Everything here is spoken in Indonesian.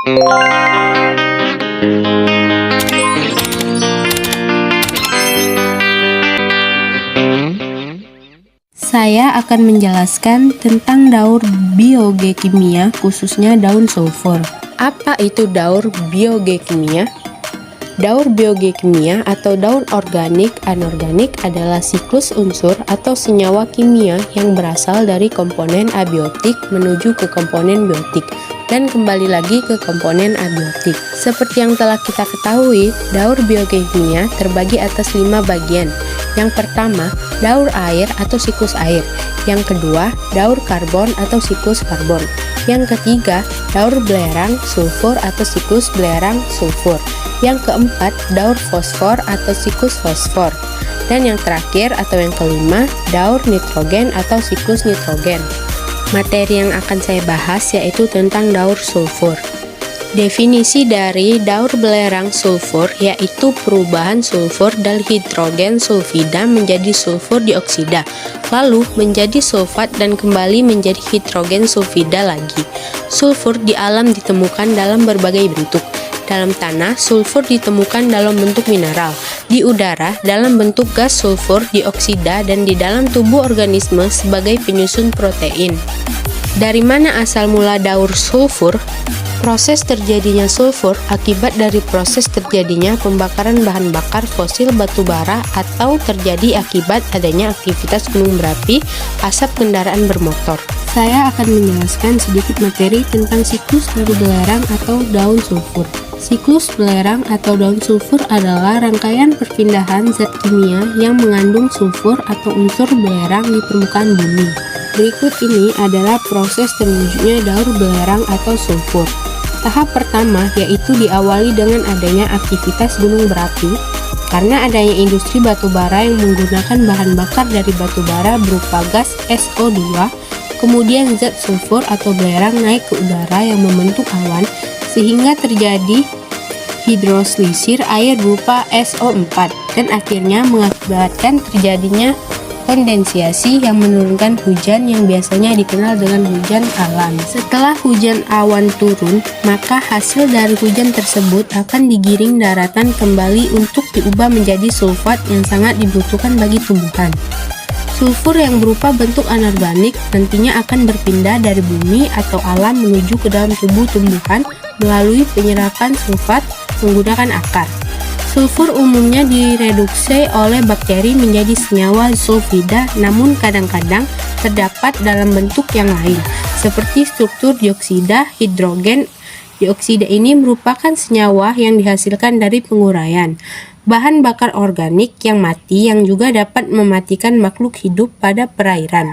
Saya akan menjelaskan tentang daur biogeokimia, khususnya daun sulfur. Apa itu daur biogeokimia? Daur biogeokimia atau daur organik anorganik adalah siklus unsur atau senyawa kimia yang berasal dari komponen abiotik menuju ke komponen biotik dan kembali lagi ke komponen abiotik. Seperti yang telah kita ketahui, daur biogeokimia terbagi atas 5 bagian. Yang pertama, daur air atau siklus air. Yang kedua, daur karbon atau siklus karbon. Yang ketiga, daur belerang sulfur atau siklus belerang sulfur. Yang keempat, daur fosfor atau siklus fosfor. Dan yang terakhir atau yang kelima, daur nitrogen atau siklus nitrogen. Materi yang akan saya bahas yaitu tentang daur sulfur. Definisi dari daur belerang sulfur yaitu perubahan sulfur dari hidrogen sulfida menjadi sulfur dioksida, lalu menjadi sulfat dan kembali menjadi hidrogen sulfida lagi. Sulfur di alam ditemukan dalam berbagai bentuk. Dalam tanah, sulfur ditemukan dalam bentuk mineral, di udara dalam bentuk gas sulfur dioksida, dan di dalam tubuh organisme sebagai penyusun protein. Dari mana asal mula daur sulfur? Proses terjadinya sulfur akibat dari proses terjadinya pembakaran bahan bakar fosil batu bara atau terjadi akibat adanya aktivitas gunung berapi, asap kendaraan bermotor. Saya akan menjelaskan sedikit materi tentang siklus daur belerang atau daun sulfur. Siklus belerang atau daun sulfur adalah rangkaian perpindahan zat kimia yang mengandung sulfur atau unsur belerang di permukaan bumi. Berikut ini adalah proses terwujudnya daur belerang atau sulfur. Tahap pertama yaitu diawali dengan adanya aktivitas gunung berapi. Karena adanya industri batu bara yang menggunakan bahan bakar dari batu bara berupa gas SO2, kemudian zat sulfur atau belerang naik ke udara yang membentuk awan sehingga terjadi hidroslisir air berupa SO4 dan akhirnya mengakibatkan terjadinya kondensiasi yang menurunkan hujan yang biasanya dikenal dengan hujan awan. Setelah hujan awan turun, maka hasil dari hujan tersebut akan digiring daratan kembali untuk diubah menjadi sulfat yang sangat dibutuhkan bagi tumbuhan. Sulfur yang berupa bentuk anorganik nantinya akan berpindah dari bumi atau alam menuju ke dalam tubuh tumbuhan melalui penyerapan sulfat menggunakan akar. Sulfur umumnya direduksi oleh bakteri menjadi senyawa sulfida, namun kadang-kadang terdapat dalam bentuk yang lain, seperti struktur dioksida hidrogen. Dioksida ini merupakan senyawa yang dihasilkan dari penguraian bahan bakar organik yang mati yang juga dapat mematikan makhluk hidup pada perairan.